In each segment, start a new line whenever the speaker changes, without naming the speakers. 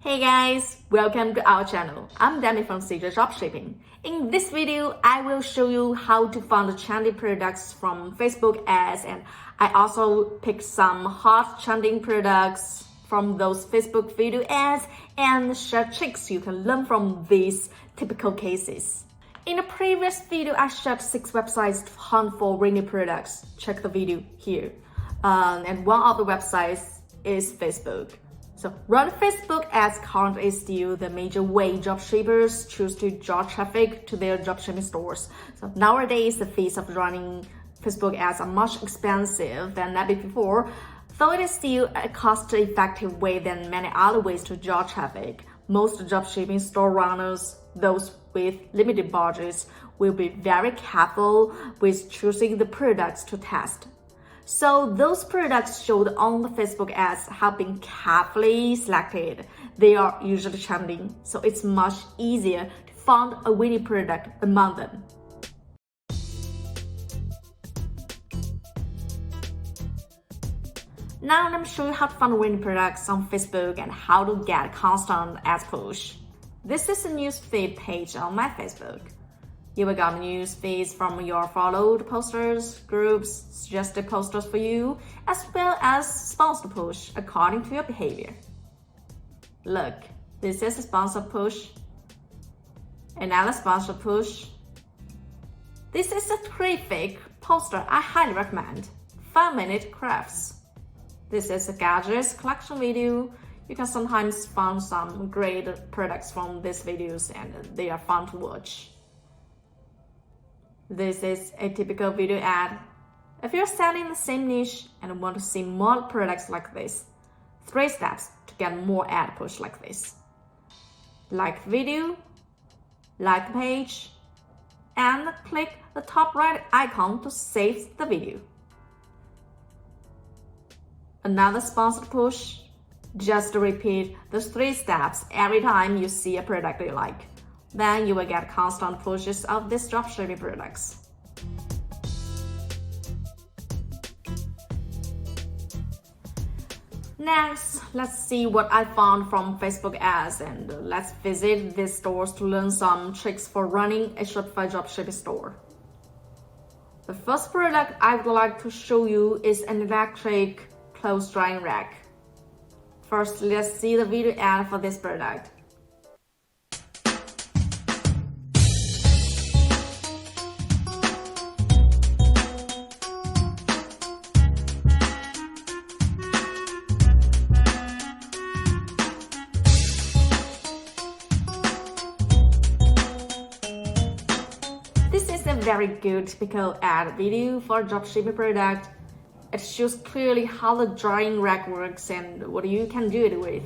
Hey guys, welcome to our channel. I'm Demi from CJdropshipping. In this video, I will show you how to find the trendy products from Facebook ads, and I also picked some hot trending products from those Facebook video ads and share tricks you can learn from these typical cases. In the previous video, I shared 6 websites to hunt for rainy products. Check the video here. And one of the websites is Facebook. So running Facebook ads currently is still the major way dropshippers choose to draw traffic to their dropshipping stores. So nowadays, the fees of running Facebook ads are much expensive than ever before, though it is still a cost-effective way than many other ways to draw traffic. Most dropshipping store runners, those with limited budgets, will be very careful with choosing the products to test. So those products showed on the Facebook ads have been carefully selected. They are usually trending, so it's much easier to find a winning product among them. Now let me show you how to find winning products on Facebook and how to get constant ads push. This is a newsfeed page on my Facebook. You will get news feeds from your followed posters, groups, suggested posters for you, as well as sponsored push according to your behavior. Look, this is a sponsored push. Another sponsored push. This is a terrific poster I highly recommend. 5-minute crafts. This is a gadgets collection video. You can sometimes find some great products from these videos and they are fun to watch. This is a typical video ad. If you're selling the same niche and want to see more products like this, 3 steps to get more ad push like this. Like the video, like the page, and click the top right icon to save the video. Another sponsored push. Just repeat those 3 steps every time you see a product you like. Then you will get constant pushes of these dropshipping products. Next, let's see what I found from Facebook ads, and let's visit these stores to learn some tricks for running a Shopify dropshipping store. The first product I would like to show you is an electric clothes drying rack. First, let's see the video ad for this product. This is a very good typical ad video for a dropshipping product. It shows clearly how the drying rack works and what you can do it with.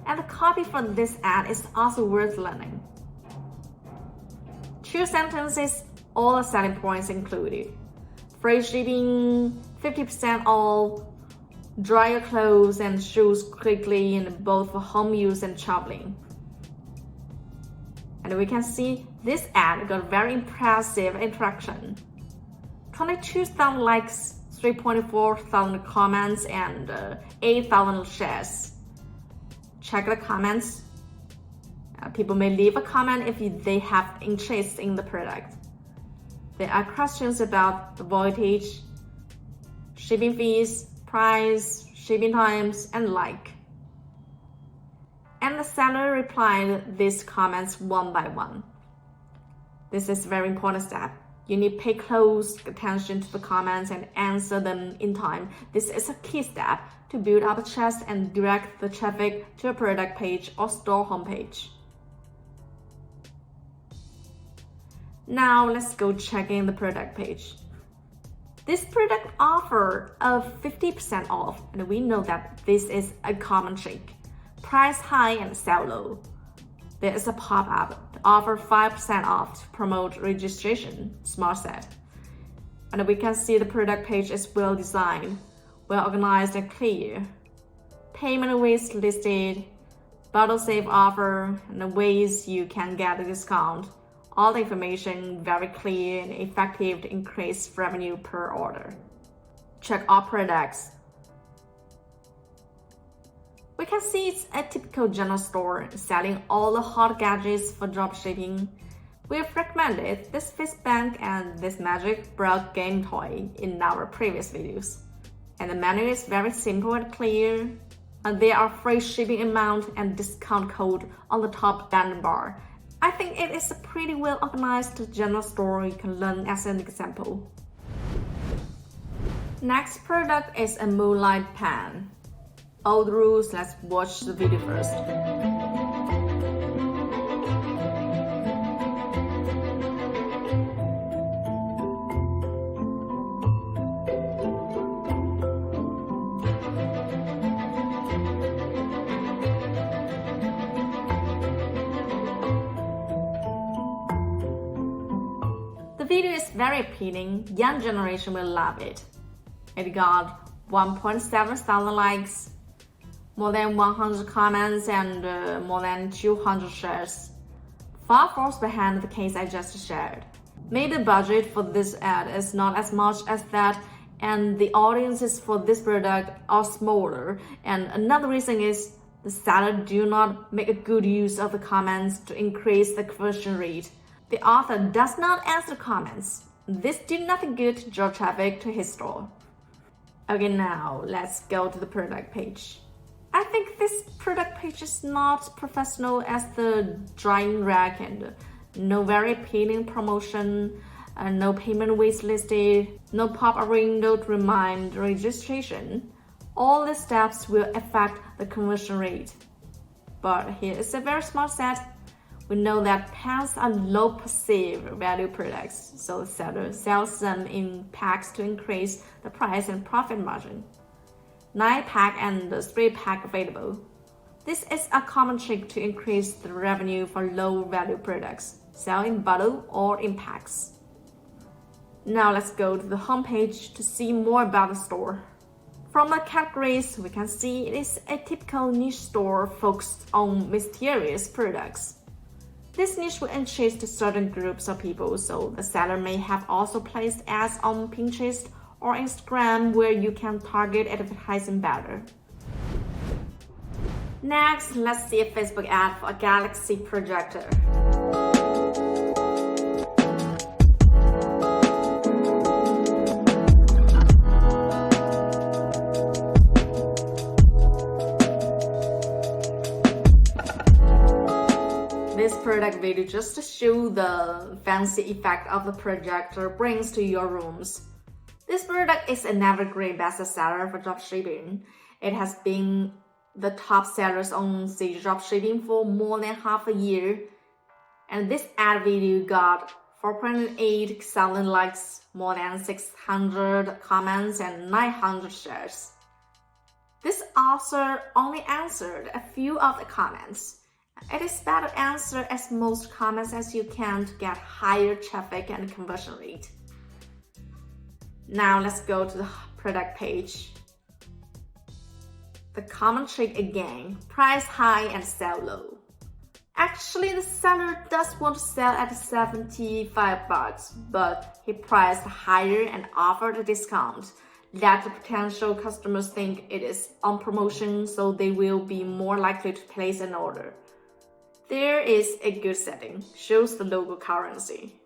And the copy for this ad is also worth learning. 2 sentences, all the selling points included. Free shipping, 50% off, dry your clothes and shoes quickly in both for home use and traveling. And we can see this ad got very impressive interaction. 22,000 likes, 3,400 comments, and 8,000 shares. Check the comments. People may leave a comment if they have interest in the product. There are questions about the voltage, shipping fees, price, shipping times, and like. And the seller replied these comments one by one. This is a very important step. You need to pay close attention to the comments and answer them in time. This is a key step to build up trust and direct the traffic to a product page or store homepage. Now let's go check in the product page. This product offers a 50% off, and we know that this is a common trick. Price high and sell low. There is a pop-up to offer 5% off to promote registration, smart set. And we can see the product page is well designed, well organized and clear. Payment ways listed, bottle save offer, and the ways you can get a discount. All the information very clear and effective to increase revenue per order. Check all products. We can see it's a typical general store selling all the hot gadgets for dropshipping. We've recommended this fish bank and this magic broke game toy in our previous videos. And the menu is very simple and clear. And there are free shipping amount and discount code on the top banner bar. I think it is a pretty well organized general store you can learn as an example. Next product is a moonlight pan. All the rules, let's watch the video first. The video is very appealing, young generation will love it. It got 1.7 thousand likes, more than 100 comments and more than 200 shares. Far falls behind the case I just shared. Maybe the budget for this ad is not as much as that and the audiences for this product are smaller, and another reason is the seller do not make a good use of the comments to increase the conversion rate. The author does not answer comments. This did nothing good to draw traffic to his store. Okay, now let's go to the product page. I think this product page is not professional as the drying rack and no very appealing promotion, no payment ways listed, no pop-up window to remind registration. All the steps will affect the conversion rate. But here is a very smart set. We know that pans are low perceived value products, so the seller sells them in packs to increase the price and profit margin. 9-pack and 3-pack available. This is a common trick to increase the revenue for low value products, sell in bottle or in packs. Now let's go to the homepage to see more about the store. From the categories, we can see it is a typical niche store focused on mysterious products. This niche will interest certain groups of people, so the seller may have also placed ads on Pinterest or Instagram where you can target advertising better. Next, let's see a Facebook ad for a Galaxy projector. This product video just to show the fancy effect of the projector brings to your rooms. This product is an evergreen bestseller for dropshipping. It has been the top sellers on CJdropshipping for more than half a year. And this ad video got 4.8 thousand likes, more than 600 comments and 900 shares. This author only answered a few of the comments. It is better to answer as most comments as you can to get higher traffic and conversion rate. Now let's go to the product page. The common trick again, price high and sell low. Actually, the seller does want to sell at 75 bucks, but he priced higher and offered a discount. Let the potential customers think it is on promotion, so they will be more likely to place an order. There is a good setting, shows the local currency.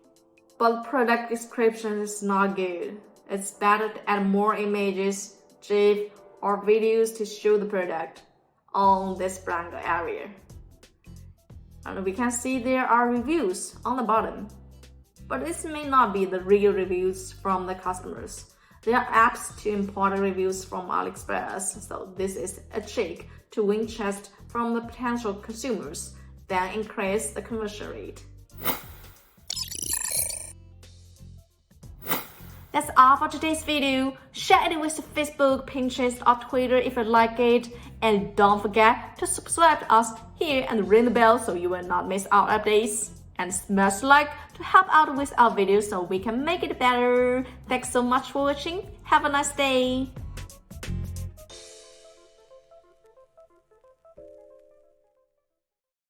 But the product description is not good. It's better to add more images, GIF, or videos to show the product on this brand area. And we can see there are reviews on the bottom. But this may not be the real reviews from the customers. There are apps to import reviews from AliExpress, so this is a trick to win trust from the potential consumers, then increase the conversion rate. That's all for today's video. Share it with Facebook, Pinterest, or Twitter if you like it. And don't forget to subscribe to us here and ring the bell so you will not miss our updates. And smash like to help out with our videos so we can make it better. Thanks so much for watching. Have a nice day.